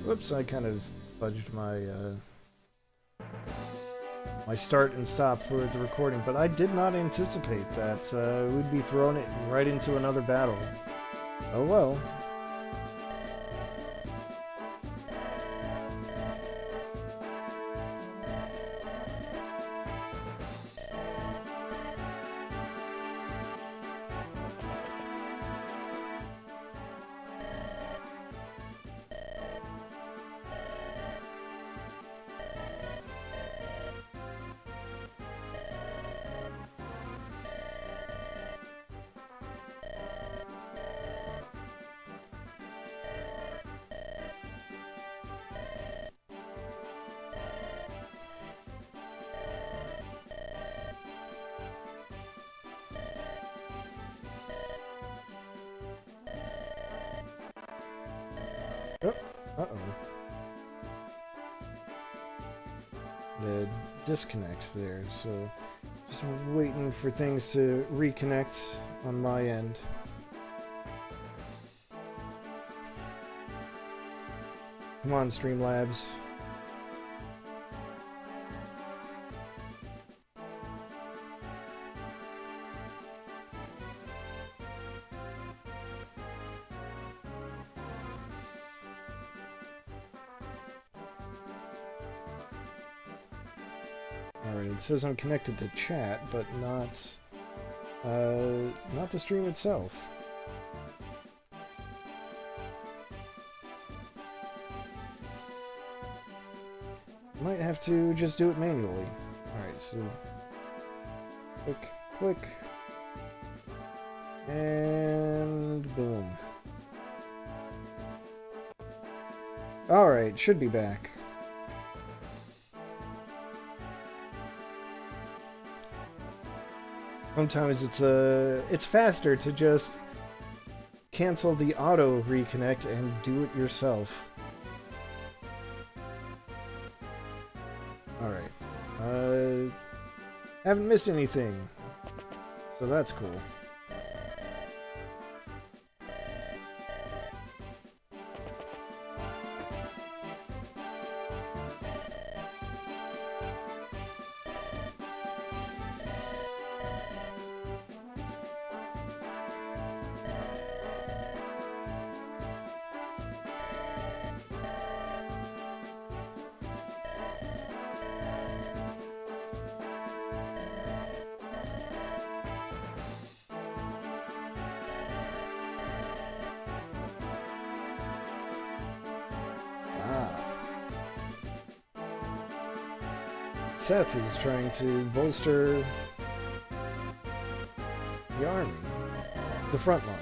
Whoops, I kind of fudged my my start and stop for the recording, but I did not anticipate that we'd be throwing it right into another battle. Oh well. Oh, uh-oh. The disconnect there, so just waiting for things to reconnect on my end. Come on, Streamlabs. Alright, it says I'm connected to chat, but not the stream itself. Might have to just do it manually. Alright, so click, click, and boom. Alright, should be back. Sometimes it's faster to just cancel the auto reconnect and do it yourself. Alright. Haven't missed anything. So that's cool. Seth is trying to bolster the army, the front lines.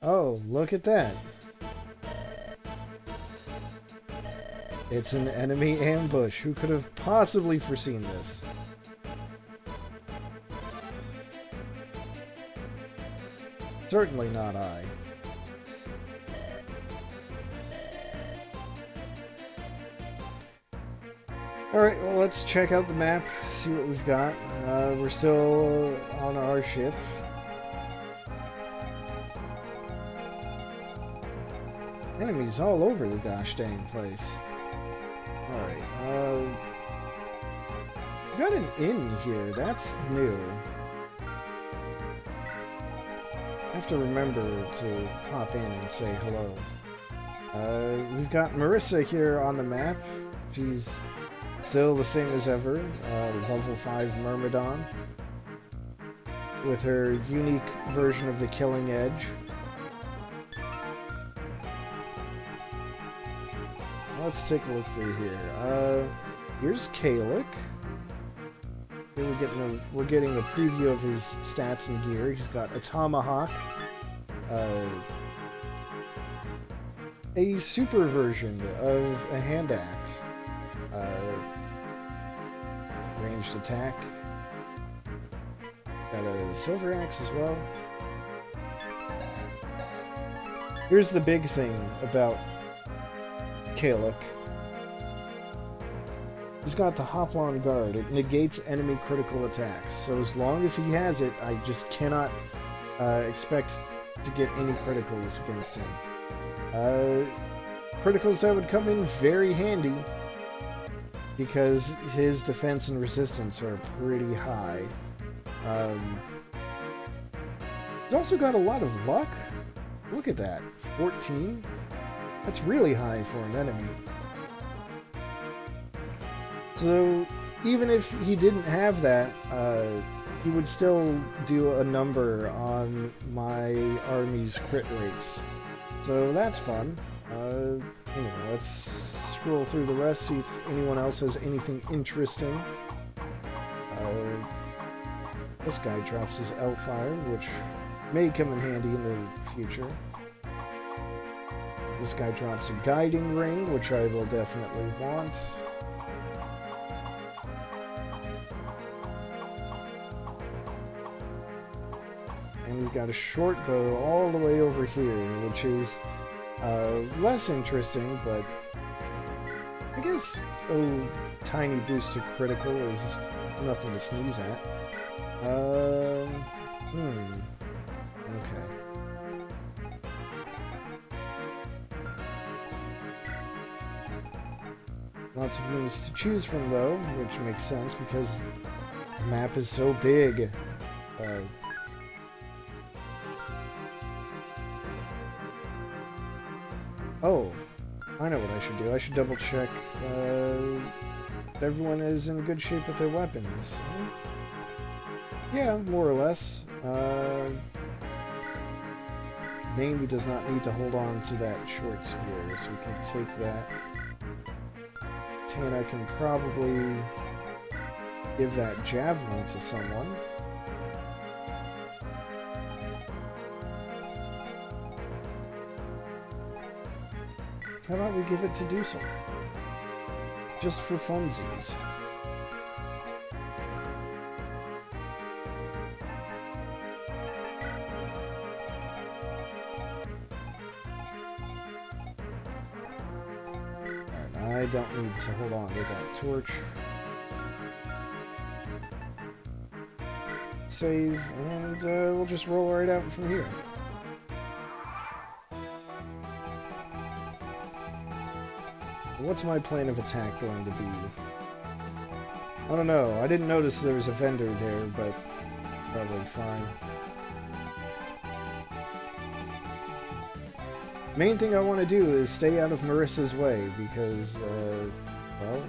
Oh, look at that. It's an enemy ambush. Who could have possibly foreseen this? Certainly not I. Alright, well, let's check out the map, see what we've got. We're still on our ship. Enemies all over the gosh dang place. Alright, we got an inn here. That's new. I have to remember to pop in and say hello. We've got Marissa here on the map. She's still the same as ever, level 5 Myrmidon, with her unique version of the Killing Edge. Let's take a look through here. Here's Kalik. Here we're getting a preview of his stats and gear. He's got a tomahawk, a super version of a hand axe, ranged attack. Got a silver axe as well. Here's the big thing about Kaluk. He's got the Hoplon Guard. It negates enemy critical attacks. So as long as he has it, I just cannot expect to get any criticals against him. Criticals that would come in very handy because his defense and resistance are pretty high. He's also got a lot of luck. Look at that. 14? That's really high for an enemy. So, even if he didn't have that, he would still do a number on my army's crit rates. So that's fun. Anyway, let's scroll through the rest, see if anyone else has anything interesting. This guy drops his Outfire, which may come in handy in the future. This guy drops a Guiding Ring, which I will definitely want. And we've got a short bow all the way over here, which is less interesting, but I guess a tiny boost to critical is nothing to sneeze at. Okay. Lots of units to choose from, though, which makes sense because the map is so big. Oh, I know what I should do. I should double check that everyone is in good shape with their weapons. Yeah, more or less. Namely does not need to hold on to that short spear, so we can take that. Tana can probably give that javelin to someone. How about we give it to Dusel? Just for funsies. I don't need to hold on to that torch. Save, and we'll just roll right out from here. What's my plan of attack going to be? I don't know. I didn't notice there was a vendor there, but probably fine. Main thing I want to do is stay out of Marissa's way because, well,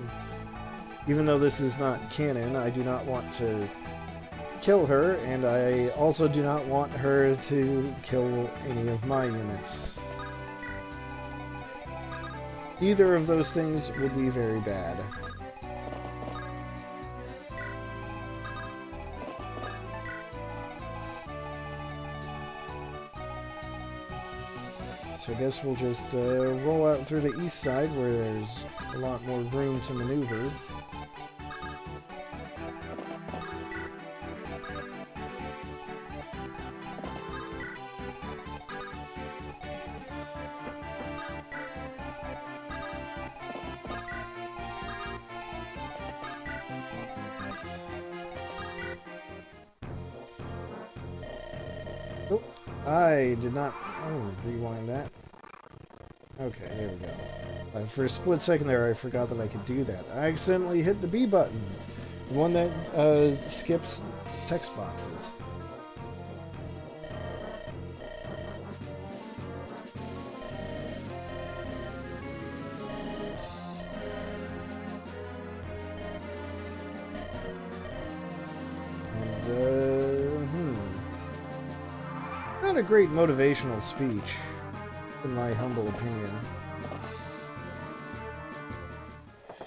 even though this is not canon, I do not want to kill her, and I also do not want her to kill any of my units. Either of those things would be very bad. So I guess we'll just roll out through the east side where there's a lot more room to maneuver. Oh, I did not... Oh, rewind that. Okay, there we go. For a split second there, I forgot that I could do that. I accidentally hit the B button. The one that skips text boxes. Not a great motivational speech, in my humble opinion.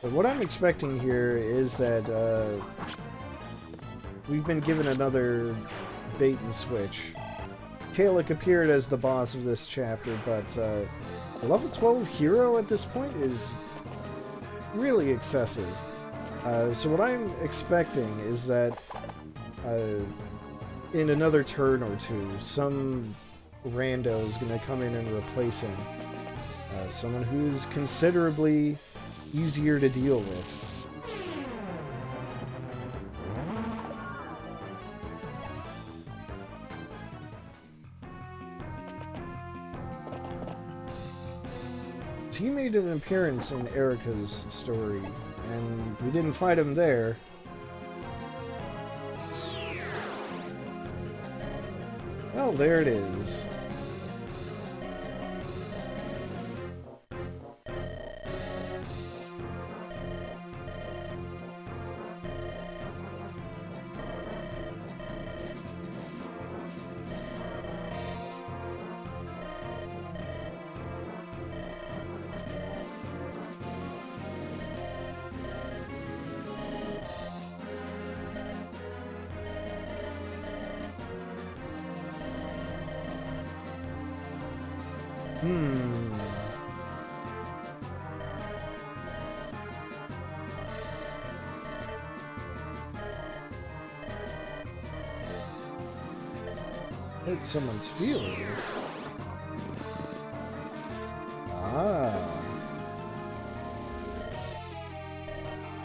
But what I'm expecting here is that we've been given another bait and switch. Kaluk appeared as the boss of this chapter, but a level 12 hero at this point is really excessive. So what I'm expecting is that in another turn or two, some rando is going to come in and replace him. Someone who's considerably easier to deal with. He made an appearance in Erica's story, and we didn't fight him there. Well, there it is. Hurt someone's feelings. Ah.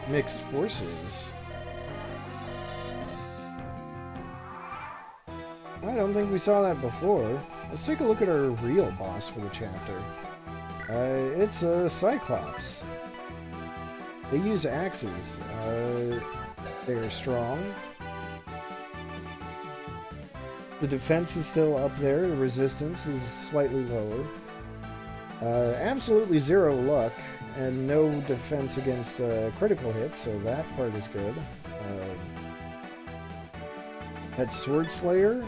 Mixed forces. I don't think we saw that before. Let's take a look at our real boss for the chapter. It's a Cyclops. They use axes. They're strong. The defense is still up there. The resistance is slightly lower. Absolutely zero luck, and no defense against critical hits, so that part is good. That Sword Slayer,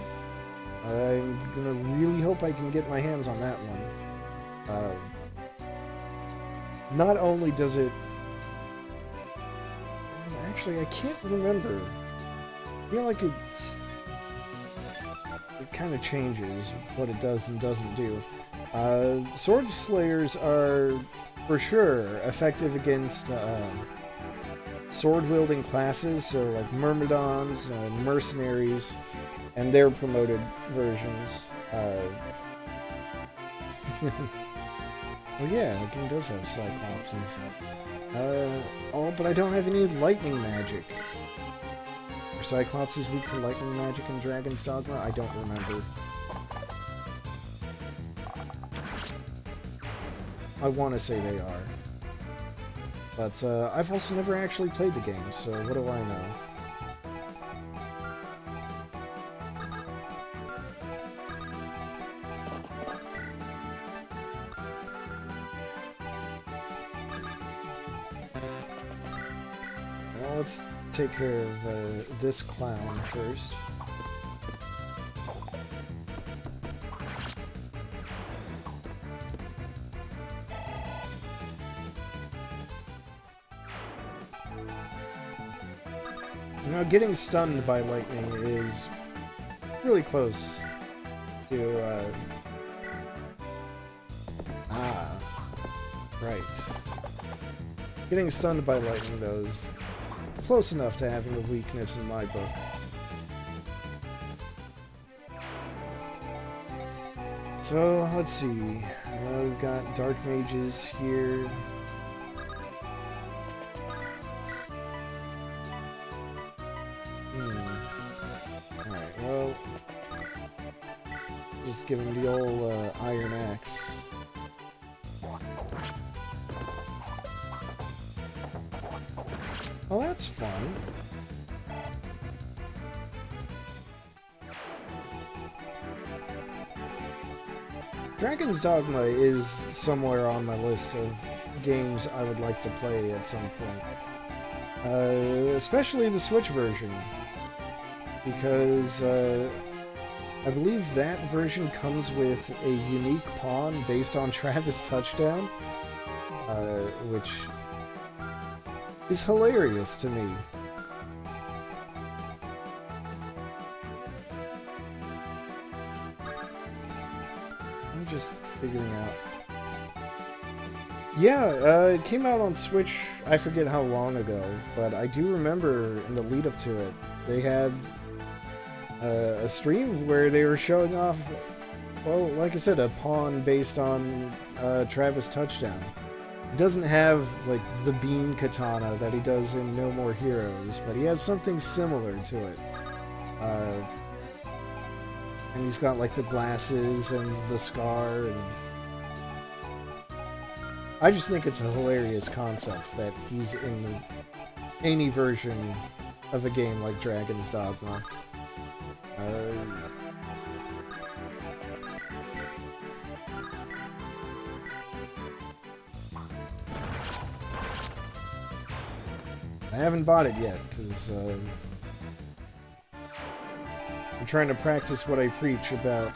I'm gonna really hope I can get my hands on that one. Not only does it... Actually, I can't remember. I feel like it kind of changes what it does and doesn't do. Sword Slayers are, for sure, effective against sword-wielding classes, so like Myrmidons, Mercenaries, and their promoted versions. Well, yeah, the game does have Cyclopses. Oh, but I don't have any lightning magic. Are Cyclopses weak to lightning magic in Dragon's Dogma? I don't remember. I want to say they are. But I've also never actually played the game, so what do I know? Well, let's take care of this clown first. You know, getting stunned by lightning is really close to, right. Getting stunned by lightning, though, is close enough to having a weakness in my book. So, let's see. We've got Dark Mages here. Alright, well... just give him the old Iron Axe. Oh, that's fun. Dragon's Dogma is somewhere on my list of games I would like to play at some point. Especially the Switch version. Because I believe that version comes with a unique pawn based on Travis Touchdown. Which is hilarious to me. I'm just figuring out. Yeah, it came out on Switch, I forget how long ago, but I do remember in the lead up to it, they had a stream where they were showing off well, like I said, a pawn based on Travis Touchdown. He doesn't have, like, the beam katana that he does in No More Heroes, but he has something similar to it. And he's got, like, the glasses and the scar, and... I just think it's a hilarious concept that he's in any version of a game like Dragon's Dogma. I haven't bought it yet, because I'm trying to practice what I preach about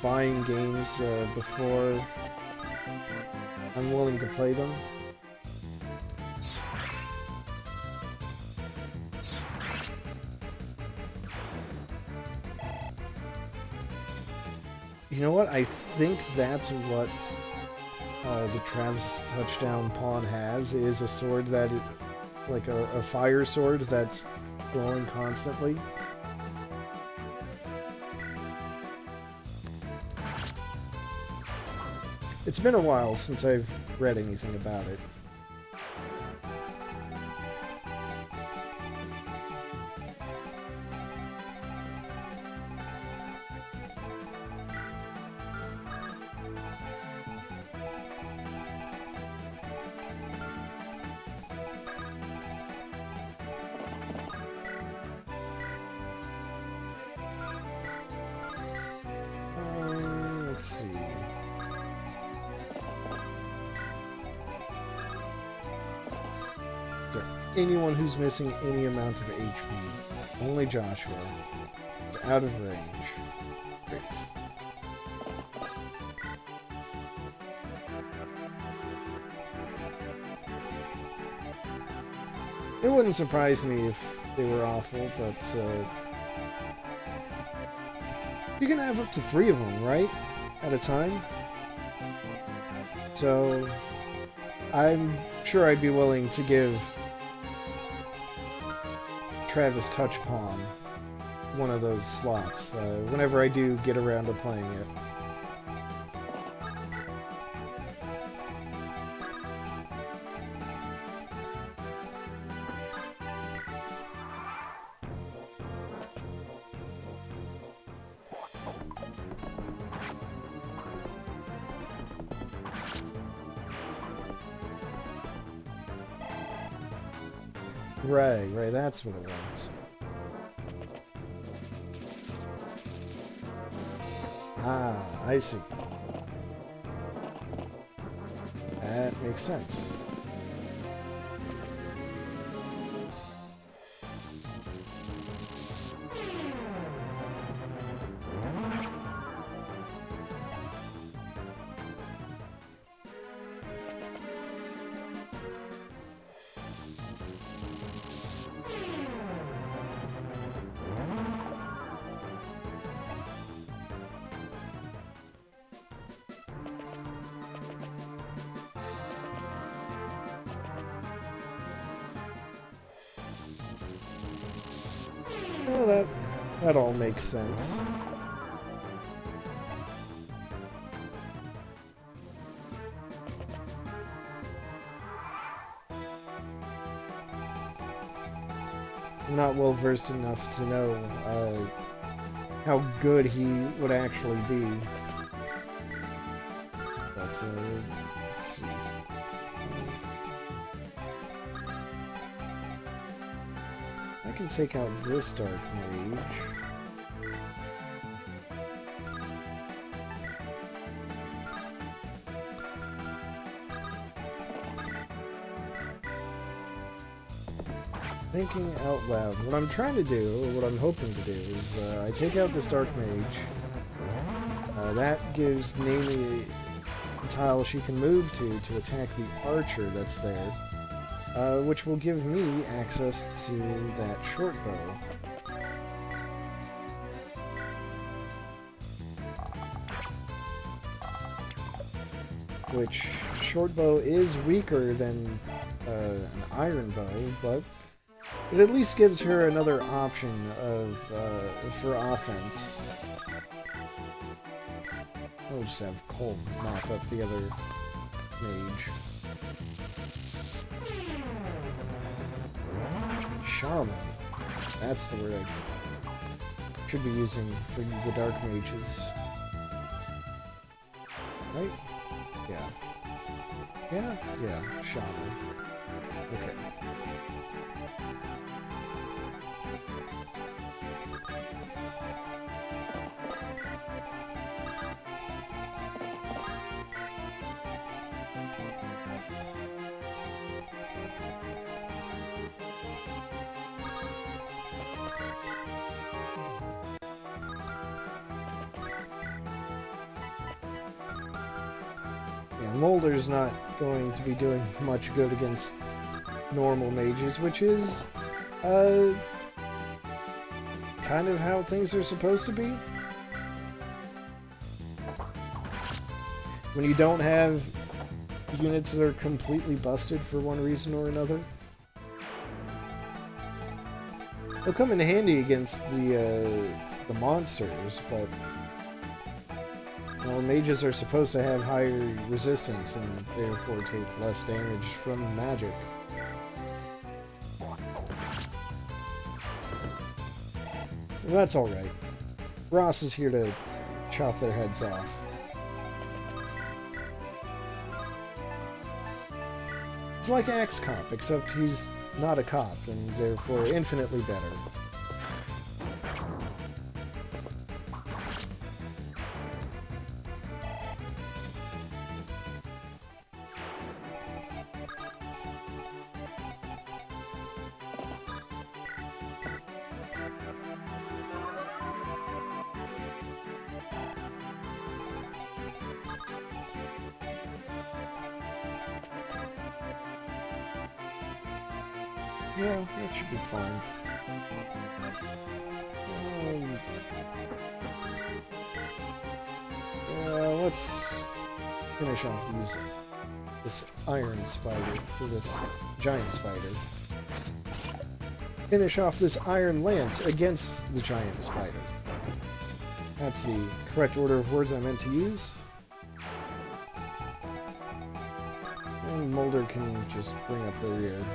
buying games before I'm willing to play them. You know what? I think that's what the Travis Touchdown pawn has, is a sword that, like a fire sword that's glowing constantly. It's been a while since I've read anything about it. Let's see. Anyone who's missing any amount of HP. Only Joshua is out of range. Great. It wouldn't surprise me if they were awful, but you can have up to 3 of them, right? At a time? So I'm sure I'd be willing to give Travis Touch Pawn one of those slots whenever I do get around to playing it. Right, that's what it was. Ah, I see. That makes sense. Well, that all makes sense. I'm not well versed enough to know how good he would actually be. But let's see. I can take out this Dark Mage. Thinking out loud. What I'm trying to do, or what I'm hoping to do, is I take out this Dark Mage. That gives Naomi a tile she can move to attack the archer that's there. Which will give me access to that short bow. Which, short bow is weaker than an iron bow, but it at least gives her another option of for offense. I'll just have Cole mop up the other mage. Shaman. That's the word I should be using for the dark mages. Right? Yeah. Yeah? Yeah. Shaman. Okay. Molder's not going to be doing much good against normal mages, which is kind of how things are supposed to be. When you don't have units that are completely busted for one reason or another, they'll come in handy against the monsters, but well, mages are supposed to have higher resistance and therefore take less damage from magic. That's alright. Ross is here to chop their heads off. It's like Axe Cop, except he's not a cop and therefore infinitely better. Yeah, that should be fine. Let's finish off this iron spider, or this giant spider. Finish off this iron lance against the giant spider. That's the correct order of words I meant to use. And Molder can just bring up the rear.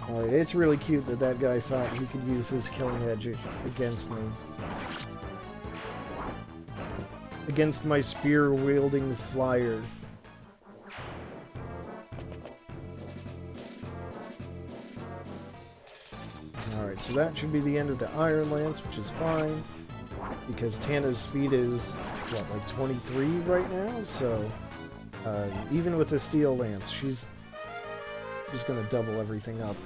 Alright, it's really cute that that guy thought he could use his killing edge against me. Against my spear-wielding flyer. Alright, so that should be the end of the Iron Lance, which is fine. Because Tana's speed is, what, like 23 right now? So, even with the Steel Lance, she's just gonna double everything up.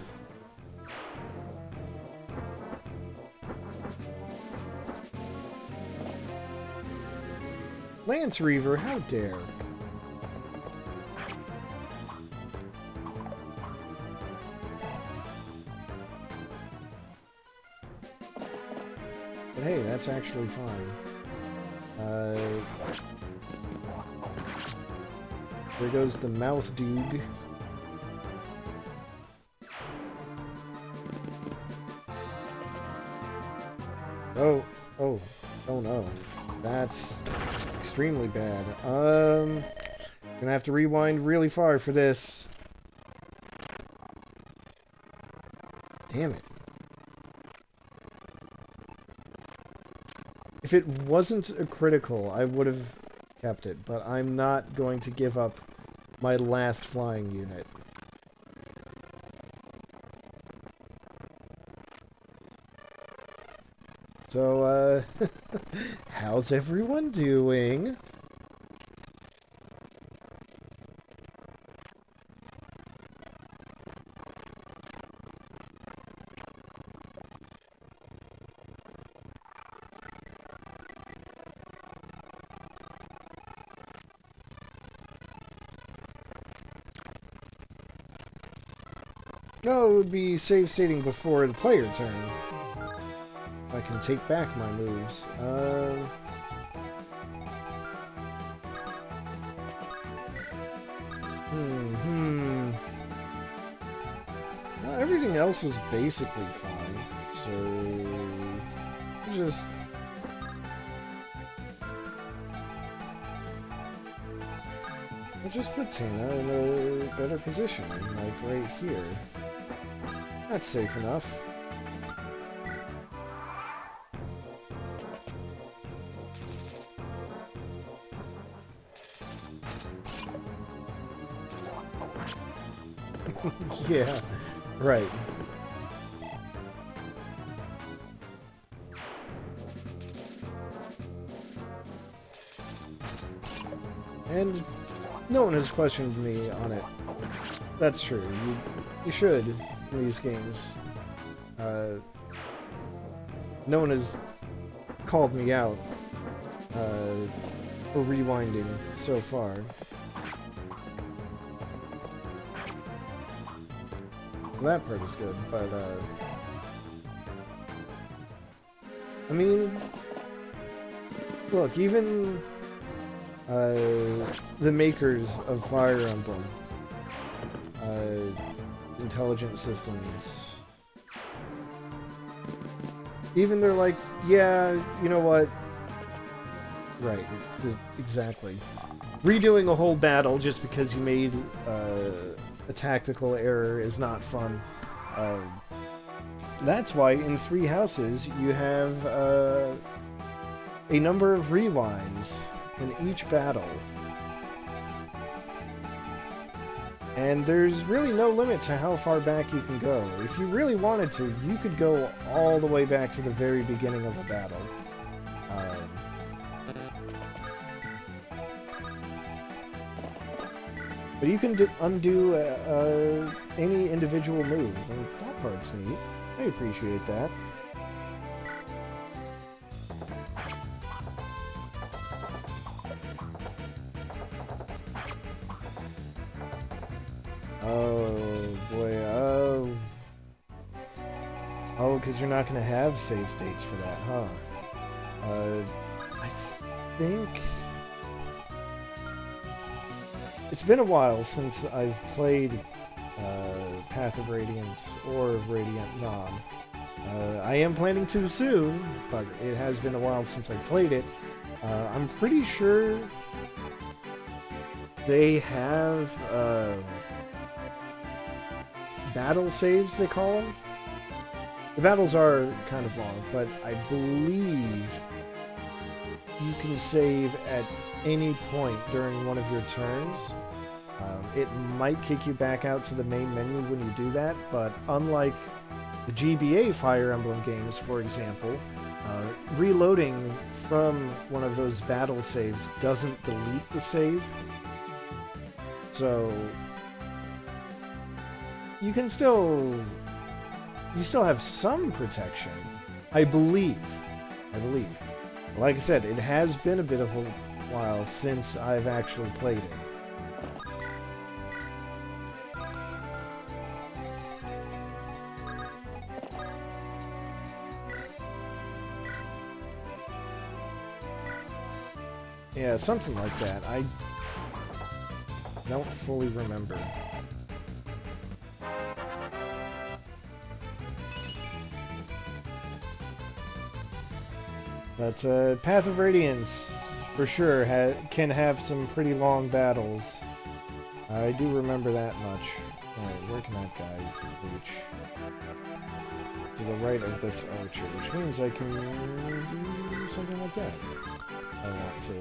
Lance Reaver, how dare! But hey, that's actually fine. There goes the mouth dude. Oh no. That's extremely bad. Gonna have to rewind really far for this. Damn it. If it wasn't a critical, I would have kept it, but I'm not going to give up my last flying unit. So, how's everyone doing? No, it would be save stating before the player turn. I can take back my moves. everything else was basically fine. So just I'll just put Tina in a better position, like right here. That's safe enough. Yeah, right. And no one has questioned me on it. That's true. You should in these games. No one has called me out for rewinding so far. That part is good, but I mean, look, even the makers of Fire Emblem, Intelligent Systems, even they're like, yeah, you know what? Right, exactly. Redoing a whole battle just because you made a tactical error is not fun. That's why in Three Houses you have a number of rewinds in each battle. And there's really no limit to how far back you can go. If you really wanted to, you could go all the way back to the very beginning of a battle. But you can undo any individual move, and that part's neat. I appreciate that. Oh boy, oh, because you're not going to have save states for that, huh? I think it's been a while since I've played Path of Radiance or Radiant Non. I am planning to soon, but it has been a while since I played it. I'm pretty sure they have battle saves, they call them. The battles are kind of long, but I believe you can save at any point during one of your turns. It might kick you back out to the main menu when you do that, but unlike the GBA Fire Emblem games, for example, reloading from one of those battle saves doesn't delete the save. So you can still have some protection, I believe. Like I said, it has been a bit of a while since I've actually played it. Yeah, something like that. I don't fully remember. But Path of Radiance, for sure, can have some pretty long battles. I do remember that much. Alright, where can that guy reach? To the right of this archer, which means I can do something like that. I want to.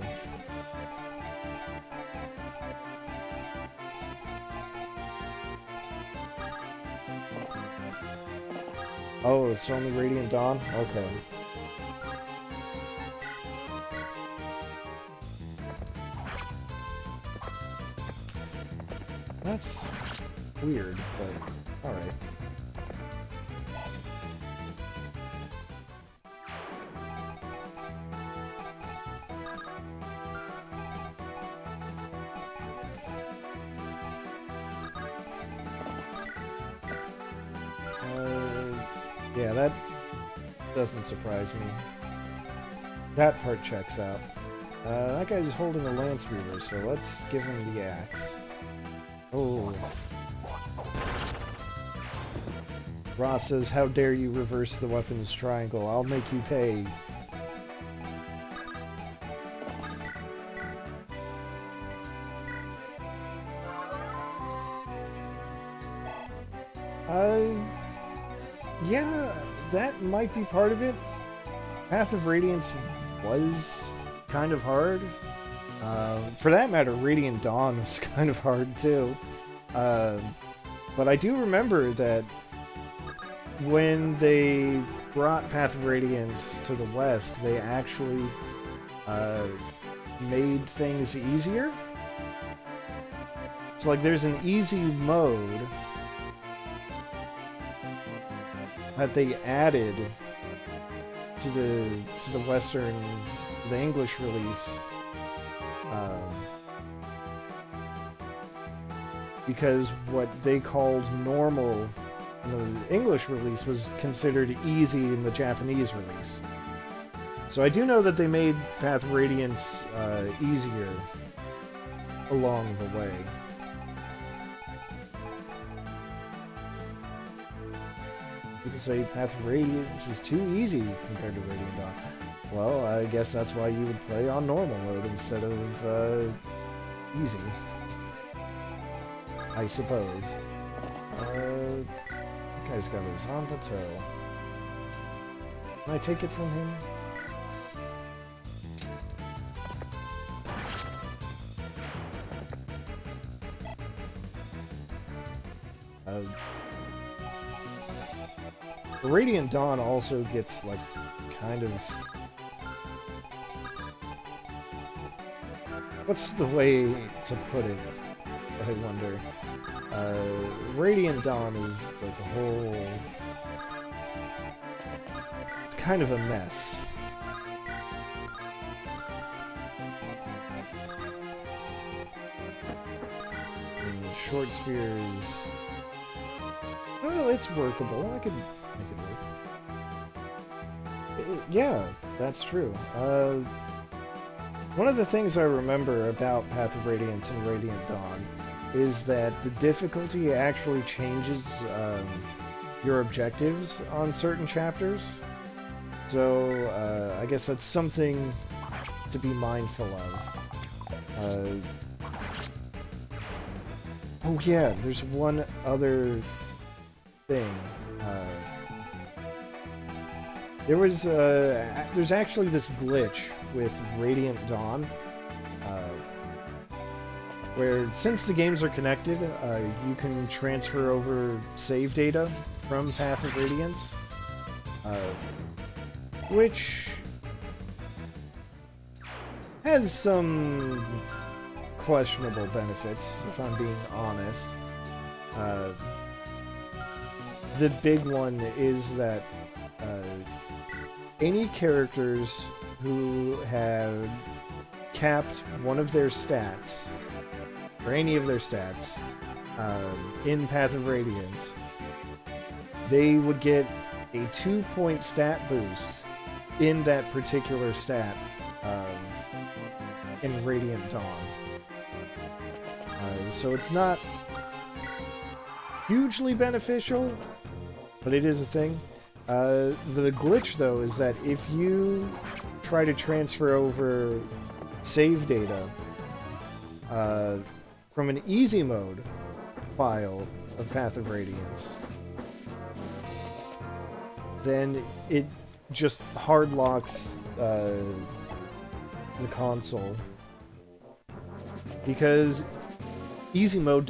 Oh, it's only Radiant Dawn? Okay. That's weird, but alright. Yeah, that doesn't surprise me. That part checks out. That guy's holding a Lance Reaver, so let's give him the axe. Oh. Ross says, how dare you reverse the weapons triangle? I'll make you pay. Yeah, that might be part of it. Path of Radiance was kind of hard. For that matter, Radiant Dawn was kind of hard too. But I do remember that when they brought Path of Radiance to the West, they actually made things easier. So, like, there's an easy mode that they added to the Western, the English release, because what they called normal in the English release was considered easy in the Japanese release. So I do know that they made Path of Radiance easier along the way. You can say Path of Radiance is too easy compared to Radiant Dawn. Well, I guess that's why you would play on normal mode instead of easy. I suppose. That guy's got his on plateau. Can I take it from him? The Radiant Dawn also gets, like, kind of... What's the way to put it, I wonder? Radiant Dawn is, like, a whole... It's kind of a mess. And short spears... Well, it's workable. I could make it work. Yeah, that's true. One of the things I remember about Path of Radiance and Radiant Dawn is that the difficulty actually changes your objectives on certain chapters. So, I guess that's something to be mindful of. Oh yeah, there's one other thing. There's actually this glitch with Radiant Dawn, where since the games are connected, you can transfer over save data from Path of Radiance, which has some questionable benefits, if I'm being honest. The big one is that any characters who have capped one of their stats, or any of their stats, in Path of Radiance, they would get a 2-point stat boost in that particular stat in Radiant Dawn. So it's not hugely beneficial, but it is a thing. The glitch, though, is that if you try to transfer over save data from an easy mode file of Path of Radiance, then it just hard locks the console, because easy mode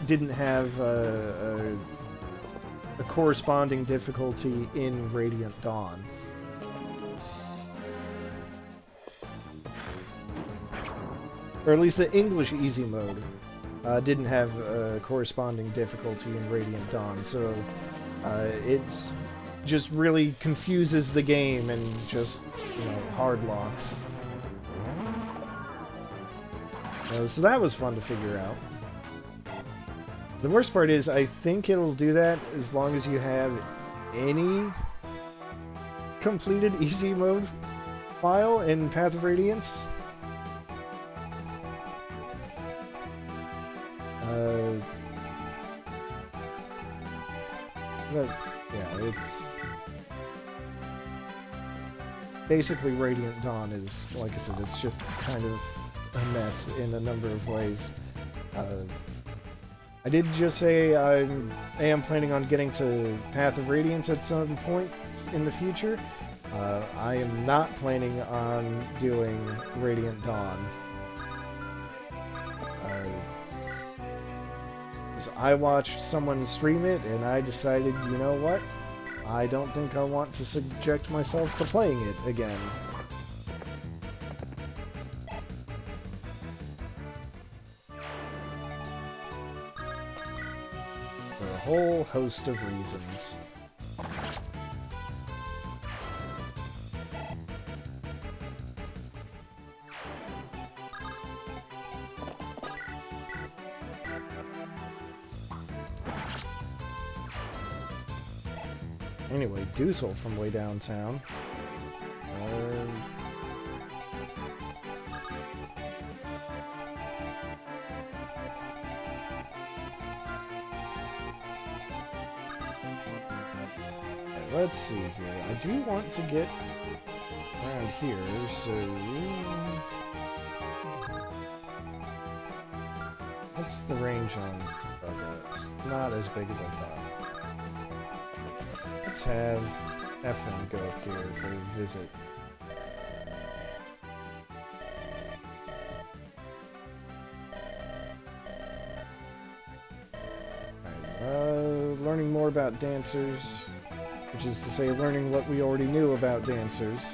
didn't have a corresponding difficulty in Radiant Dawn. Or at least the English easy mode didn't have a corresponding difficulty in Radiant Dawn, so it just really confuses the game and just, hard locks. So that was fun to figure out. The worst part is, I think it'll do that as long as you have any completed easy mode file in Path of Radiance. But, yeah. it's... Basically, Radiant Dawn is, like I said, it's just kind of a mess in a number of ways. I did just say I am planning on getting to Path of Radiance at some point in the future. I am not planning on doing Radiant Dawn. So I watched someone stream it, and I decided, you know what? I don't think I want to subject myself to playing it again. For a whole host of reasons. Anyway, Taizel from way downtown. Let's see here. I do want to get around here, so... What's the range on... Okay, it's not as big as I thought. Let's have Ephraim go up here for a visit. Learning more about dancers, which is to say learning what we already knew about dancers.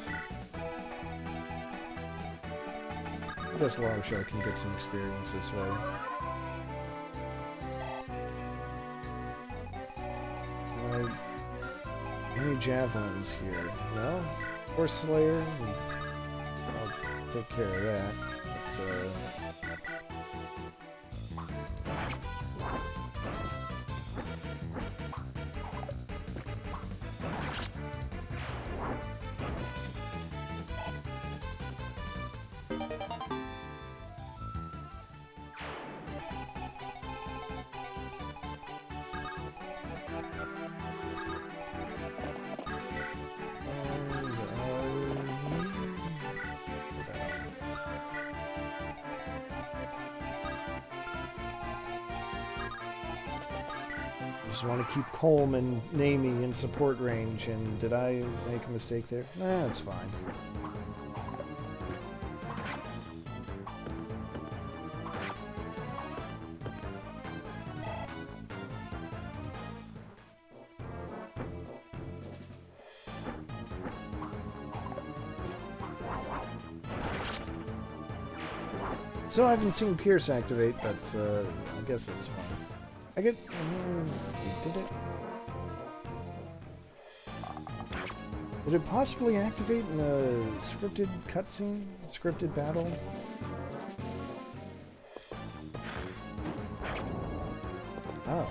I guess Larshell can get some experience this way. Any javelins here? No? Horse Slayer? I'll take care of that. Let's, just want to keep Colm and Namie in support range, and did I make a mistake there? Nah, that's fine. So I haven't seen Pierce activate, but I guess that's fine. I get... did it? Did it possibly activate in a scripted cutscene? Scripted battle? Oh.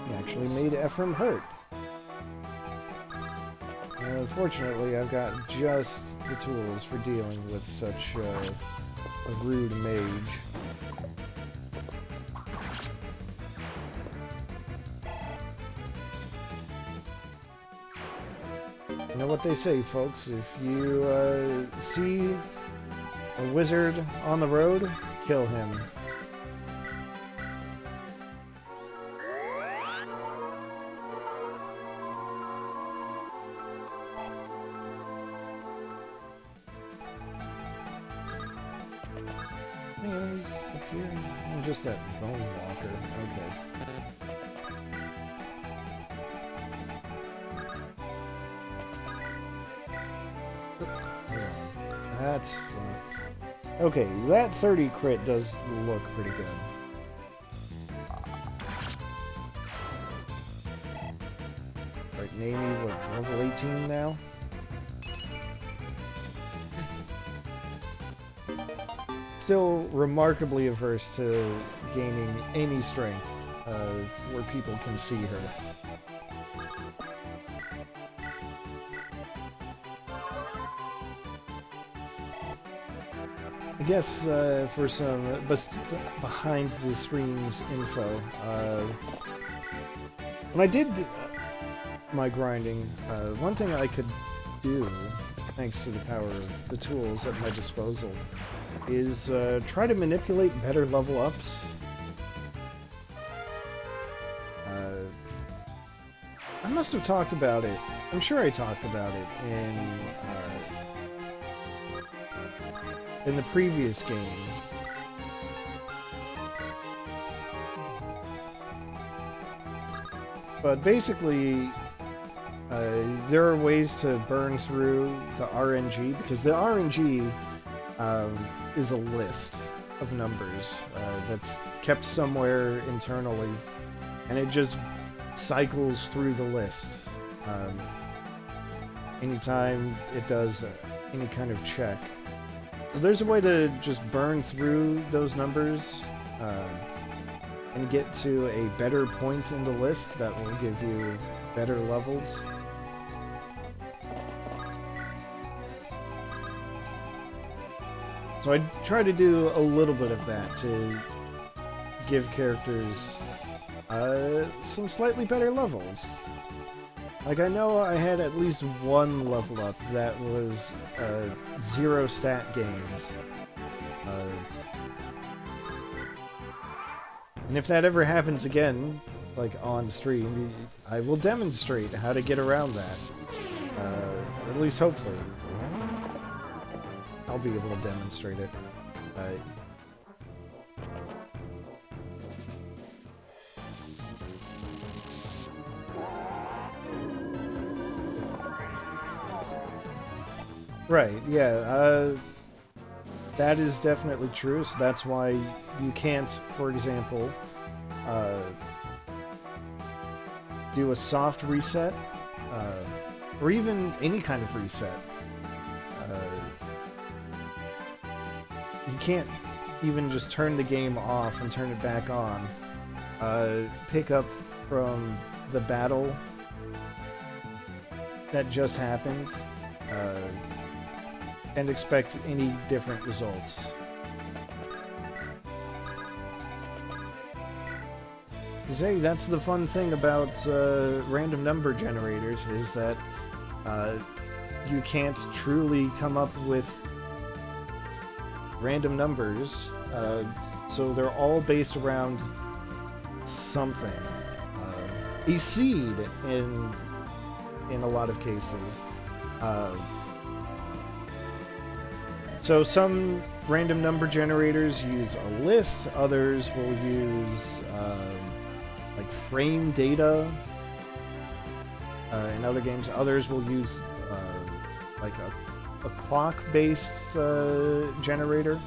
He actually made Ephraim hurt. Unfortunately, I've got just the tools for dealing with such a rude mage. You know what they say, folks, if you see a wizard on the road, kill him. Anyways, up here, I'm just that bone walker, okay. That's... okay, that 30 crit does look pretty good. Right, Namie, what, level 18 now? Still remarkably averse to gaining any strength where people can see her. I guess for some behind the screens info, When I did my grinding, one thing I could do, thanks to the power of the tools at my disposal, is try to manipulate better level ups. I must have talked about it. I'm sure I talked about it in the previous game. But basically, there are ways to burn through the RNG, because the RNG is a list of numbers that's kept somewhere internally, and it just cycles through the list anytime it does any kind of check. So there's a way to just burn through those numbers and get to a better point in the list that will give you better levels. So I try to do a little bit of that to give characters some slightly better levels. Like, I know I had at least one level up that was 0 stat games. And if that ever happens again, like on stream, I will demonstrate how to get around that. Or at least hopefully. I'll be able to demonstrate it. Right, yeah, that is definitely true, so that's why you can't, for example, do a soft reset, or even any kind of reset. You can't even just turn the game off and turn it back on. Pick up from the battle that just happened, and expect any different results. Because, hey, that's the fun thing about random number generators, is that you can't truly come up with random numbers, so they're all based around something. A seed in a lot of cases. So some random number generators use a list, others will use like frame data. In other games, others will use like a clock-based generator.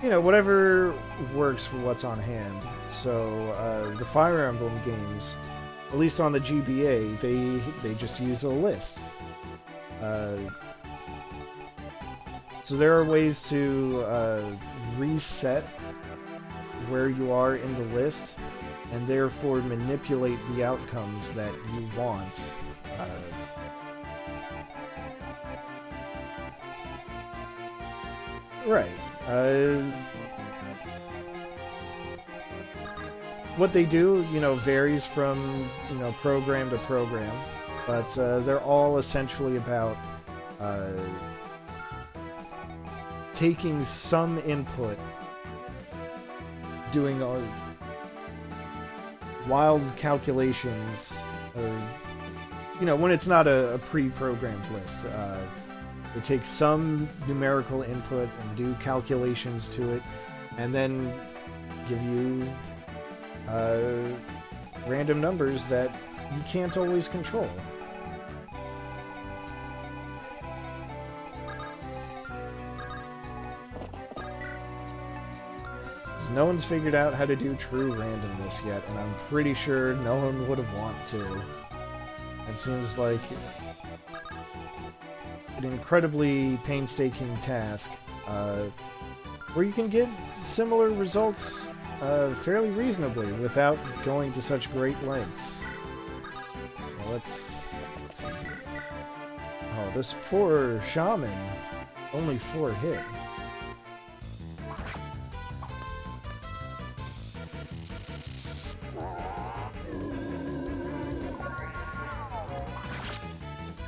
You know, whatever works for what's on hand. So the Fire Emblem games, at least on the GBA, they just use a list. So there are ways to reset where you are in the list, and therefore manipulate the outcomes that you want. Right. What they do, you know, varies from, you know, program to program, but they're all essentially about taking some input, doing wild calculations, or, you know, when it's not a pre-programmed list. They take some numerical input and do calculations to it, and then give you random numbers that you can't always control. So no one's figured out how to do true randomness yet, and I'm pretty sure no one would have wanted to. It seems like an incredibly painstaking task, where you can get similar results fairly reasonably without going to such great lengths. So let's see here. Oh, this poor shaman, only 4 hit.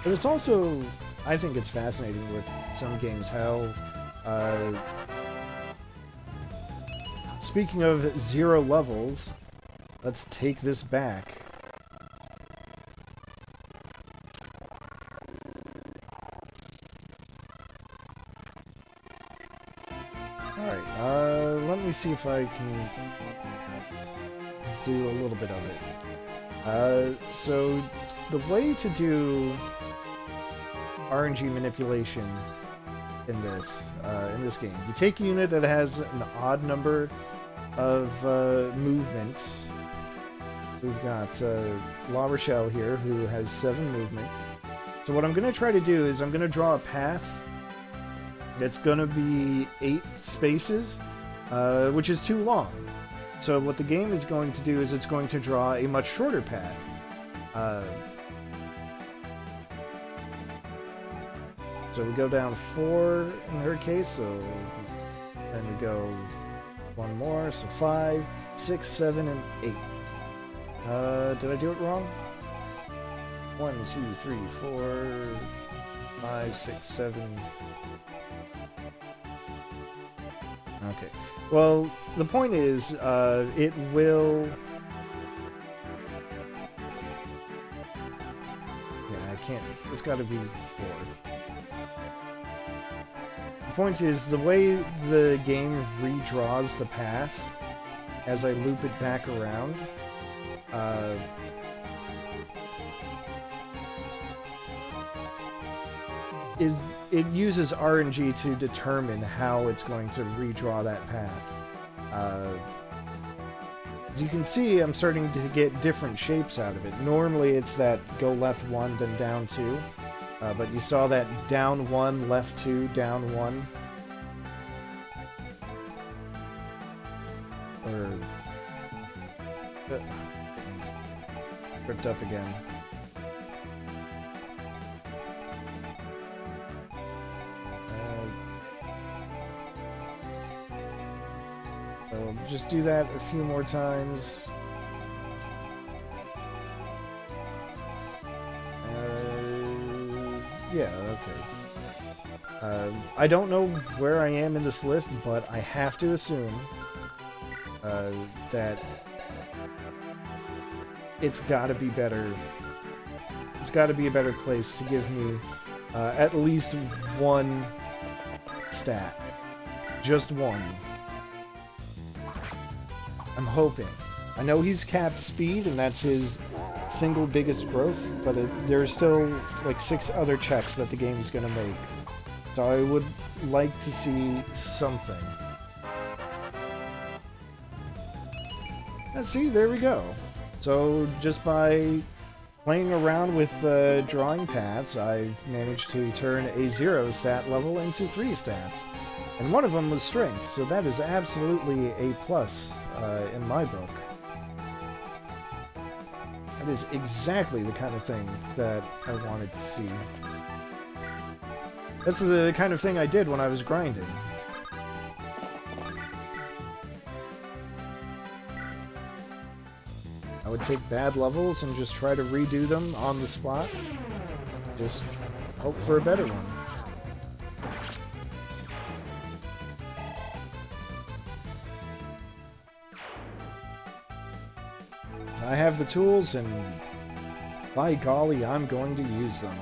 But it's also, I think it's fascinating with some games how, speaking of 0 levels, let's take this back. Alright, let me see if I can do a little bit of it. So the way to do RNG manipulation in this game, you take a unit that has an odd number of movement. So we've got La Rochelle here, who has 7 movement. So what I'm going to try to do is I'm going to draw a path that's going to be 8 spaces, which is too long. So what the game is going to do is it's going to draw a much shorter path. So we go down 4 in her case, so then we go 1 more, so 5, 6, 7, and 8. Did I do it wrong? 1, 2, 3, 4, 5, 6, 7. Okay. Well, the point is, it will... Yeah, I can't... It's got to be 4. The point is, the way the game redraws the path as I loop it back around, it uses RNG to determine how it's going to redraw that path. As you can see, I'm starting to get different shapes out of it. Normally it's that go left 1, then down 2. But you saw that down 1, left 2, down 1. Or... tripped up again. So just do that a few more times. Yeah, okay. I don't know where I am in this list, but I have to assume that it's got to be better. It's got to be a better place to give me at least 1 stat. Just 1. I'm hoping. I know he's capped speed, and that's his single biggest growth, but there's still like 6 other checks that the game is going to make. So I would like to see something. And see, there we go. So just by playing around with drawing paths, I've managed to turn a 0 stat level into 3 stats. And one of them was strength, so that is absolutely a plus in my book. That is exactly the kind of thing that I wanted to see. That's the kind of thing I did when I was grinding. I would take bad levels and just try to redo them on the spot. Just hope for a better one. I have the tools, and by golly, I'm going to use them.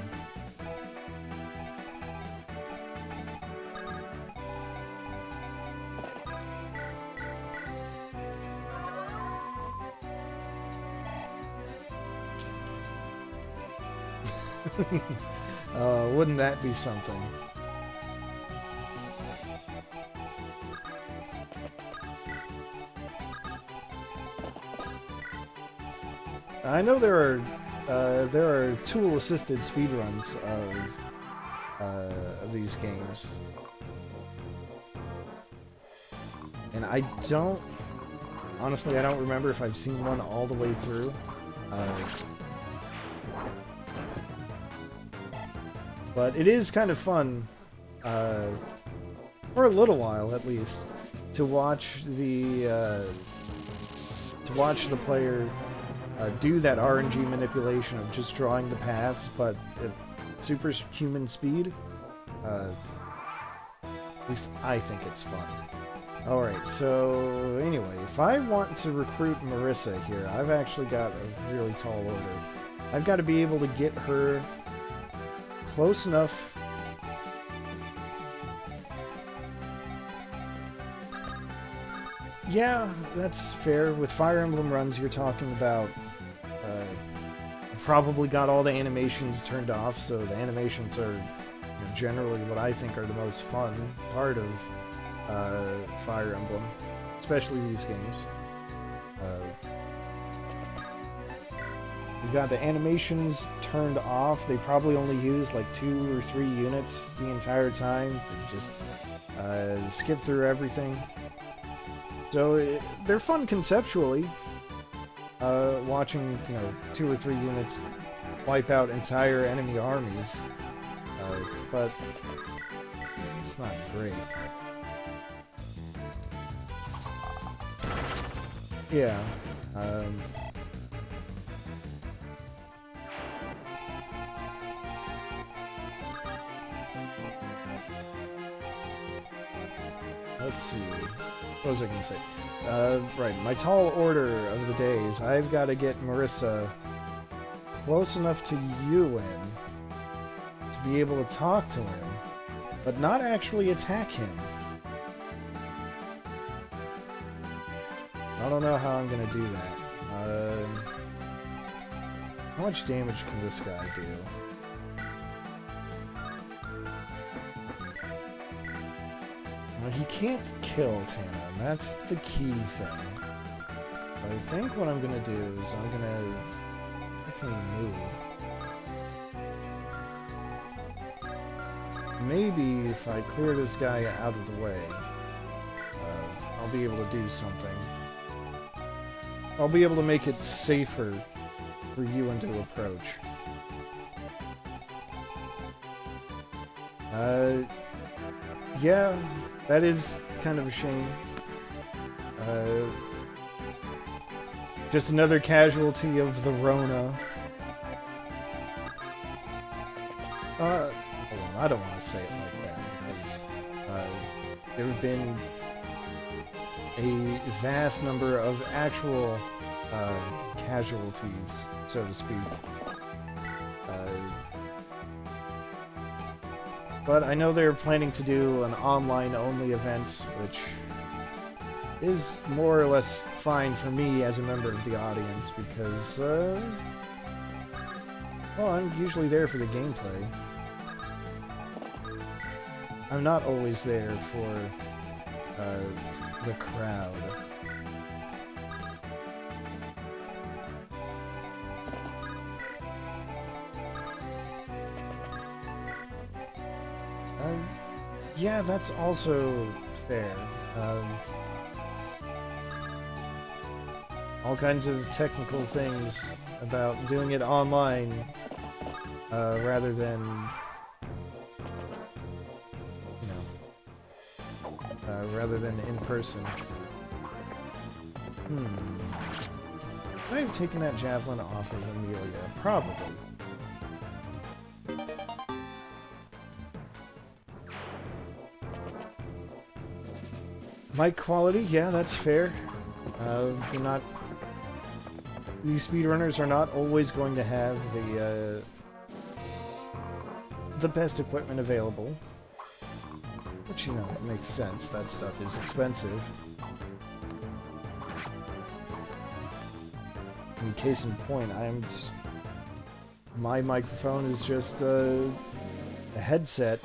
Wouldn't that be something? I know there are tool-assisted speedruns of these games, and I don't remember if I've seen one all the way through. But it is kind of fun, for a little while at least, to watch the player do that RNG manipulation of just drawing the paths, but superhuman speed. At least I think it's fun. Alright, so anyway, if I want to recruit Marissa here, I've actually got a really tall order. I've got to be able to get her close enough. Yeah, that's fair. With Fire Emblem runs, you're talking about probably got all the animations turned off, so the animations are generally what I think are the most fun part of Fire Emblem, especially these games. You've got the animations turned off. They probably only use like 2 or 3 units the entire time. Just skip through everything. So they're fun conceptually. Watching, 2 or 3 units wipe out entire enemy armies. But it's not great. Yeah. Let's see. What was I going to say? Right, my tall order of the days. I've got to get Marissa close enough to Ewan to be able to talk to him, but not actually attack him. I don't know how I'm going to do that. How much damage can this guy do? Well, he can't kill Tana. That's the key thing. But I think what I'm going to do is I'm going to definitely move. Maybe if I clear this guy out of the way, I'll be able to do something. I'll be able to make it safer for Ewan to approach. Yeah, that is kind of a shame. Just another casualty of the Rona. Hold on, I don't want to say it like that, because there have been a vast number of actual casualties, so to speak. But I know they're planning to do an online-only event, which is more or less fine for me as a member of the audience, because, well, I'm usually there for the gameplay. I'm not always there for the crowd. Yeah, that's also fair. All kinds of technical things about doing it online rather than, rather than in person. Could I have taken that javelin off of Amelia? Probably. Mic quality, yeah, that's fair. They're not. These speedrunners are not always going to have the best equipment available, which it makes sense. That stuff is expensive. In case in point, my microphone is just a headset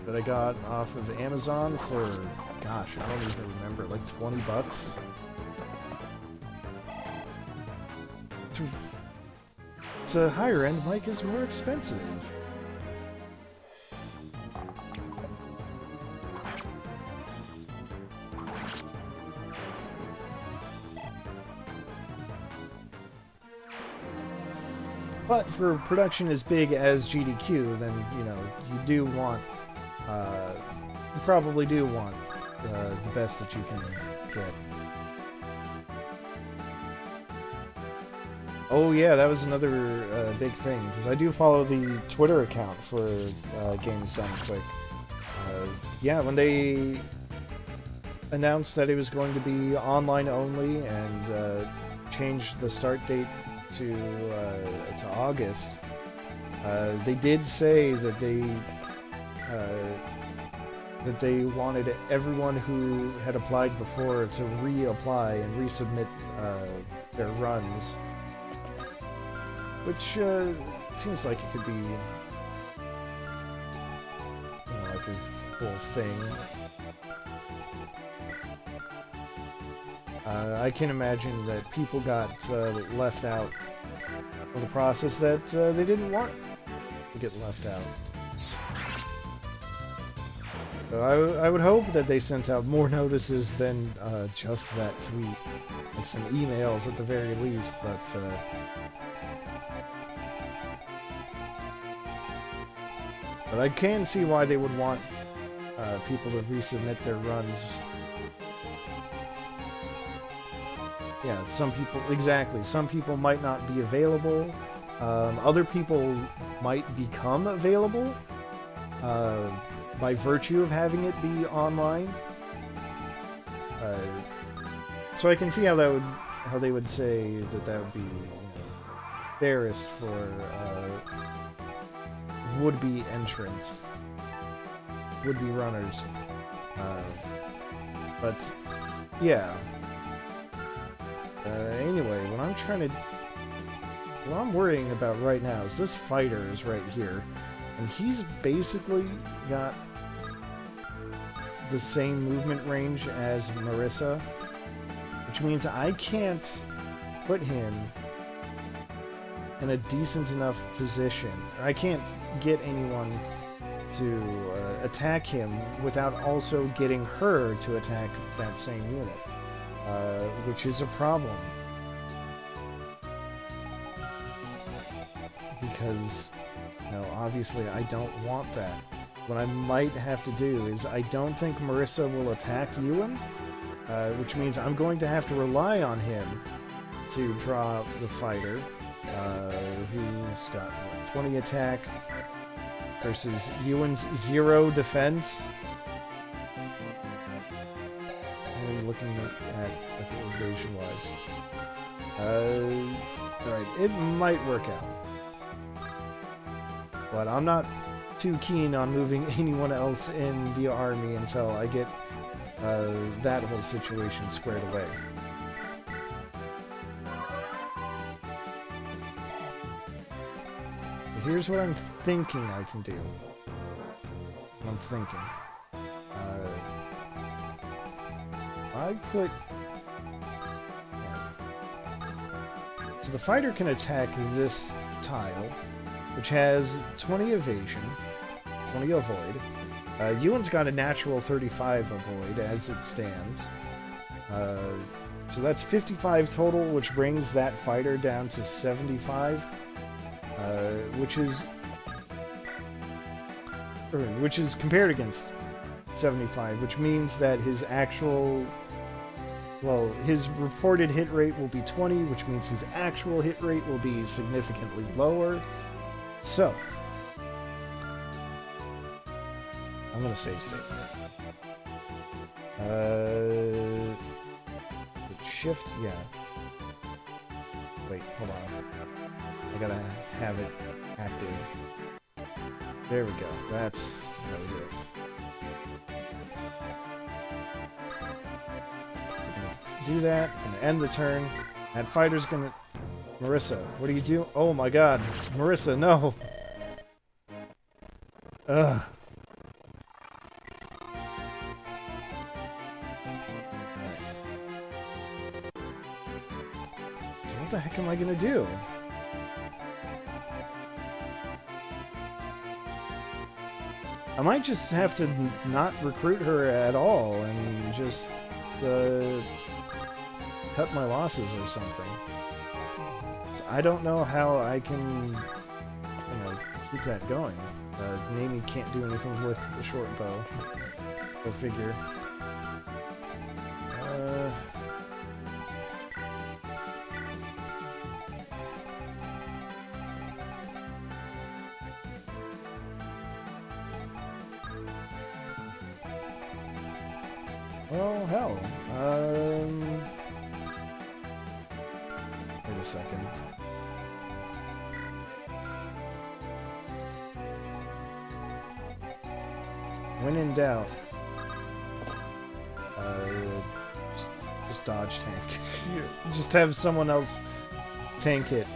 that I got off of Amazon for. Gosh, I don't even remember, like $20? It's a higher-end mic is more expensive. But for production as big as GDQ, then, you do want, you probably do want the best that you can get. Oh yeah, that was another big thing, because I do follow the Twitter account for Games Done Quick. Yeah, when they announced that it was going to be online only and changed the start date to August, they did say that they wanted everyone who had applied before to reapply and resubmit their runs, which seems like it could be, like a cool thing. I can imagine that people got left out of the process that they didn't want to get left out. So I would hope that they sent out more notices than just that tweet. Like some emails at the very least, but I can see why they would want people to resubmit their runs. Yeah, some people, exactly. Some people might not be available. Other people might become available by virtue of having it be online. So I can see how they would say that would be fairest for would-be entrants, would-be runners. But yeah. Anyway, what I'm worrying about right now is this fighter is right here, and he's basically got the same movement range as Marissa, which means I can't put him in a decent enough position. I can't get anyone to attack him without also getting her to attack that same unit. Which is a problem. Because, obviously I don't want that. What I might have to do is, I don't think Marissa will attack Ewan, which means I'm going to have to rely on him to draw the fighter, who's got, 20 attack, versus Ewan's 0 defense. Looking at evasion-wise. Alright, it might work out. But I'm not too keen on moving anyone else in the army until I get that whole situation squared away. So here's what I'm thinking I can do. I'm thinking. I put... So the fighter can attack this tile, which has 20 evasion, 20 avoid. Ewan's got a natural 35 avoid as it stands. So that's 55 total, which brings that fighter down to 75, which is compared against 75, which means that his actual... Well, his reported hit rate will be 20, which means his actual hit rate will be significantly lower. So, I'm going to save state. Shift? Yeah. Wait, hold on. I gotta have it active. There we go. That's how we do it. Do that. I'm gonna end the turn. That fighter's gonna... Marissa, what do you do? Oh my god. Marissa, no! Ugh. So what the heck am I gonna do? I might just have to not recruit her at all and just... cut my losses or something. So I don't know how I can, keep that going. Namie can't do anything with the short bow. Go figure. Well, hell. Wait a second. When in doubt, just dodge tank. Just have someone else tank it.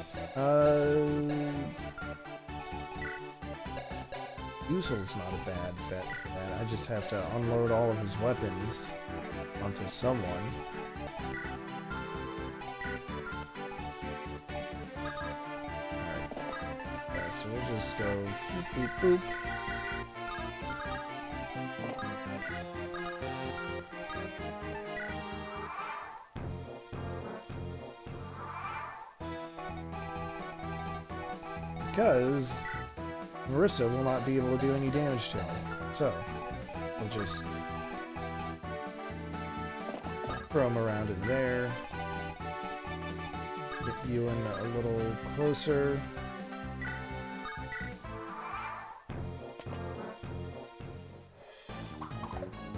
Usel's not a bad bet for that. I just have to unload all of his weapons onto someone. Alright. Yeah, so we'll just go boop boop boop. Because Marissa will not be able to do any damage to him. So, we'll just throw him around in there. Get you in a little closer.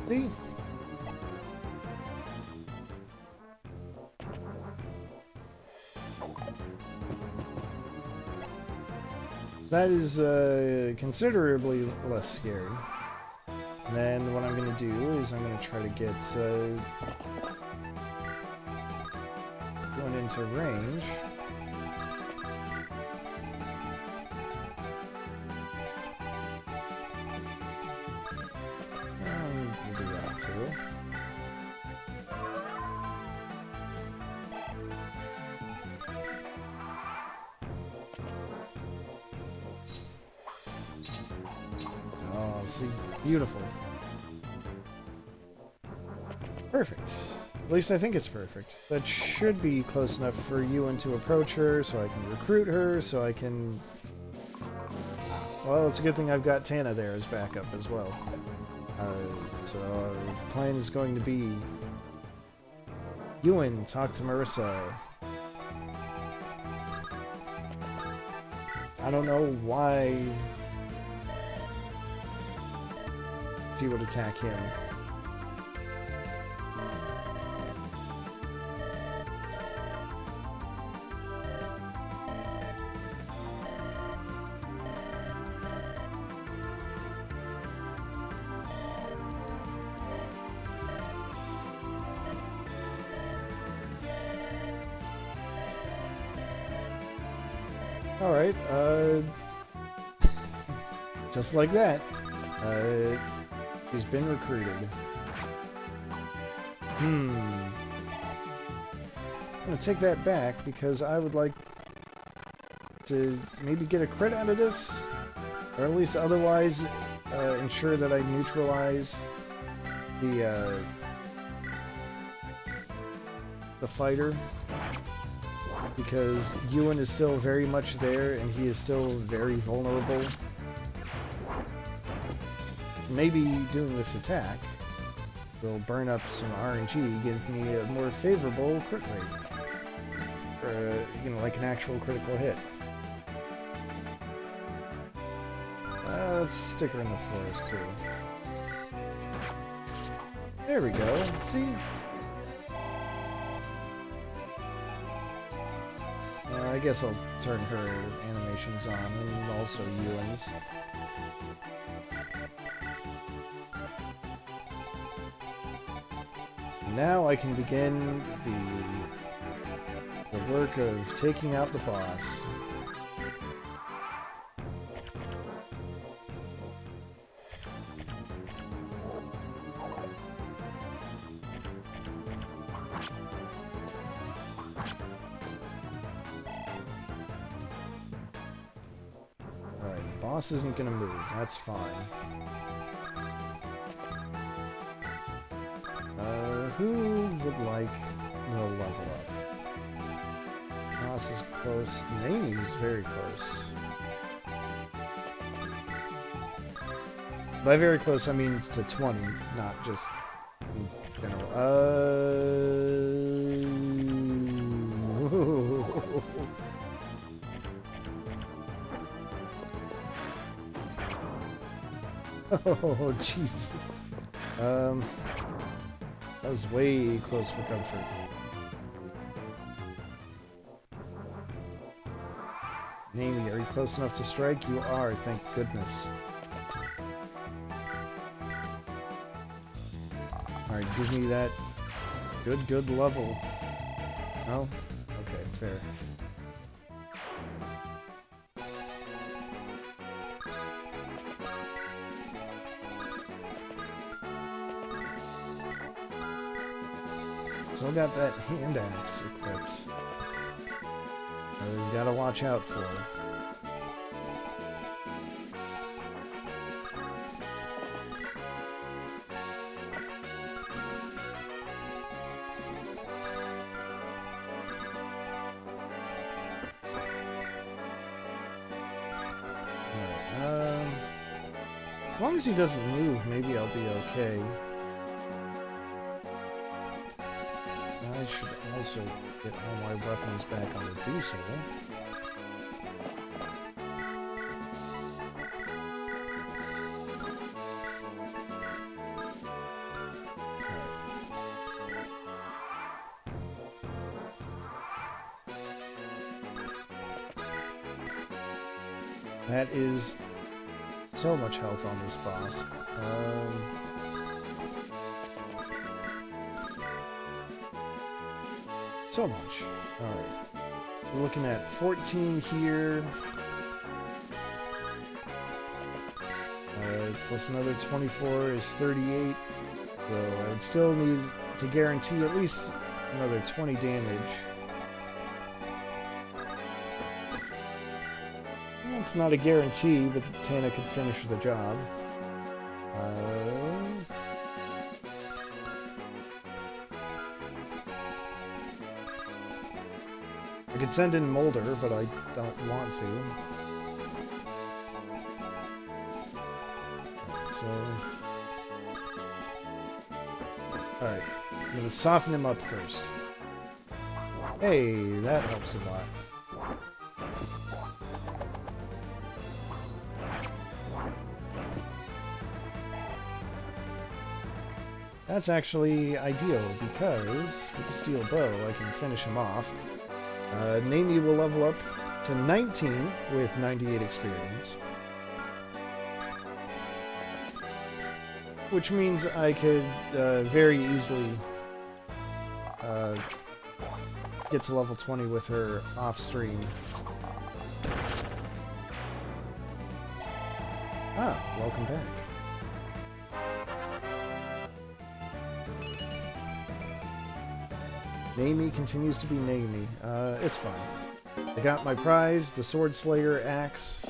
See? That is considerably less scary. And then what I'm going to do is I'm going to try to get going into range. We'll do that too. See, beautiful. Perfect. At least I think it's perfect. That should be close enough for Ewan to approach her, so I can recruit her, so I can... Well, it's a good thing I've got Tana there as backup as well. So the plan is going to be... Ewan, talk to Marissa. I don't know why... she would attack him. Alright, just like that. He's been recruited. I'm gonna take that back because I would like to maybe get a crit out of this, or at least otherwise ensure that I neutralize the fighter, because Ewan is still very much there and he is still very vulnerable. Maybe doing this attack will burn up some RNG, give me a more favorable crit rate. Or, you know, like an actual critical hit. Let's stick her in the forest too. There we go, see? I guess I'll turn her animations on, and also Ewan's. Now I can begin the work of taking out the boss. Alright, the boss isn't gonna move, that's fine. Who would like the level up? Boss is close. Name's very close. By very close, I mean to 20, not just in general. Oh, jeez. That was way close for comfort. Namie, are you close enough to strike? You are, thank goodness. Alright, give me that good level. No? Okay, fair. Still got that hand axe equipped. We gotta watch out for it. As long as he doesn't move, maybe I'll be okay. I should also get all my weapons back on the Taizel. That is so much health on this boss. So much. Alright. We're looking at 14 here. Plus another 24 is 38. So I would still need to guarantee at least another 20 damage. Well, it's not a guarantee, but Tana could finish the job. I could send in Molder, but I don't want to. So... Alright, I'm gonna soften him up first. Hey, that helps a lot. That's actually ideal, because with the steel bow, I can finish him off. Namie will level up to 19 with 98 experience. Which means I could very easily get to level 20 with her off-stream. Ah, welcome back. Namie continues to be Namie. It's fine. I got my prize, the Sword Slayer axe.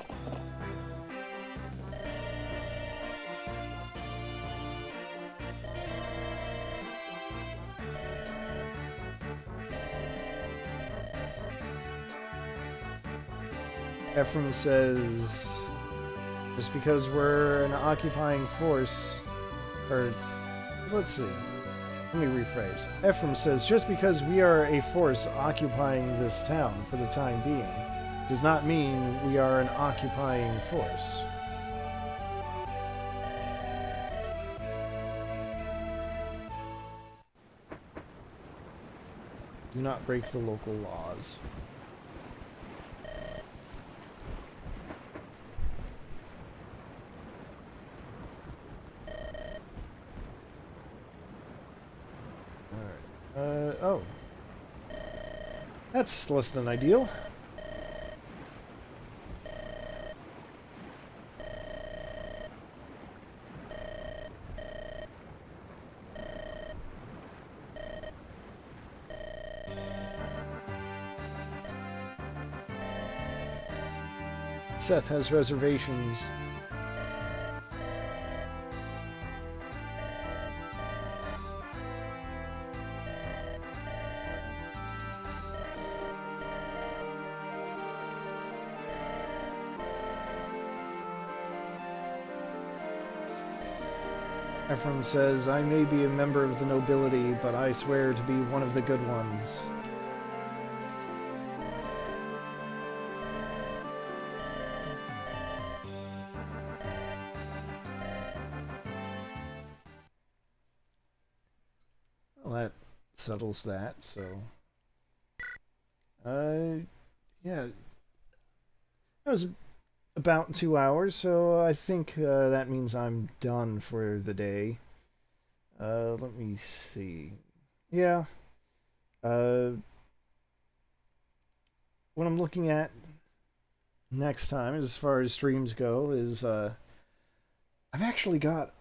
Ephraim says, just because we're an occupying force, or, let's see. Let me rephrase. Ephraim says, just because we are a force occupying this town for the time being, does not mean we are an occupying force. Do not break the local laws. Oh. That's less than ideal. Seth has reservations. Ephraim says, I may be a member of the nobility, but I swear to be one of the good ones. settles that. So, yeah, that was about 2 hours. So I think that means I'm done for the day. Let me see. Yeah. Uh, what I'm looking at next time, as far as streams go, is I've actually got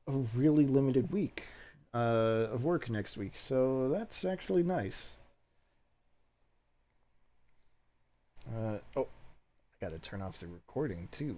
a really limited week of work next week, so that's actually nice. Oh, I gotta turn off the recording too.